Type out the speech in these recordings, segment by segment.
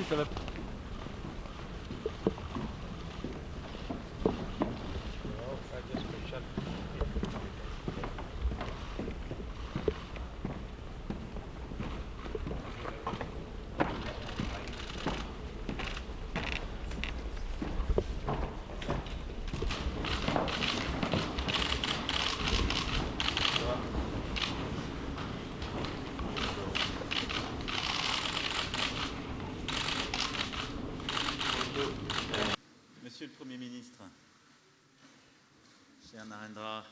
Ça va. Monsieur le Premier ministre, cher Narendra,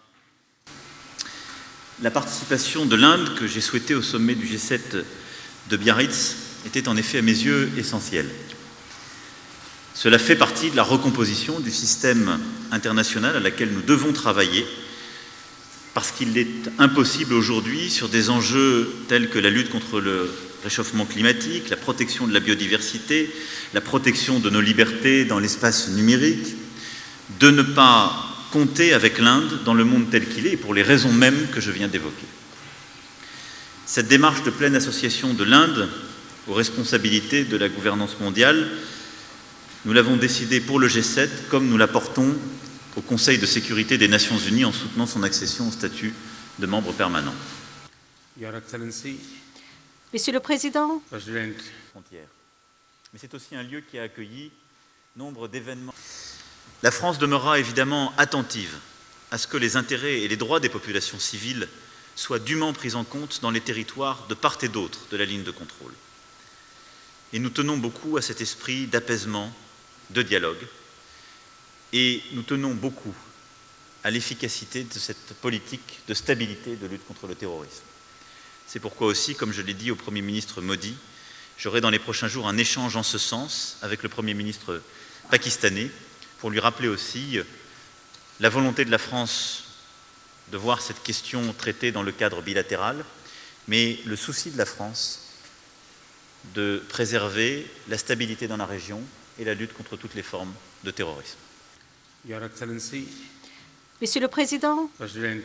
la participation de l'Inde que j'ai souhaitée au sommet du G7 de Biarritz était en effet à mes yeux essentielle. Cela fait partie de la recomposition du système international à laquelle nous devons travailler parce qu'il est impossible aujourd'hui, sur des enjeux tels que la lutte contre le réchauffement climatique, la protection de la biodiversité, la protection de nos libertés dans l'espace numérique, de ne pas compter avec l'Inde dans le monde tel qu'il est, et pour les raisons mêmes que je viens d'évoquer. Cette démarche de pleine association de l'Inde aux responsabilités de la gouvernance mondiale, nous l'avons décidée pour le G7, comme nous la portons au Conseil de sécurité des Nations Unies en soutenant son accession au statut de membre permanent. Your Excellency, Monsieur le Président, President, Frontières. Mais c'est aussi un lieu qui a accueilli nombre d'événements. La France demeurera évidemment attentive à ce que les intérêts et les droits des populations civiles soient dûment pris en compte dans les territoires de part et d'autre de la ligne de contrôle. Et nous tenons beaucoup à cet esprit d'apaisement, de dialogue, et nous tenons beaucoup à l'efficacité de cette politique de stabilité et de lutte contre le terrorisme. C'est pourquoi aussi, comme je l'ai dit au Premier ministre Modi, j'aurai dans les prochains jours un échange en ce sens avec le Premier ministre pakistanais pour lui rappeler aussi la volonté de la France de voir cette question traitée dans le cadre bilatéral, mais le souci de la France de préserver la stabilité dans la région et la lutte contre toutes les formes de terrorisme. Your Excellency, Monsieur le Président, President,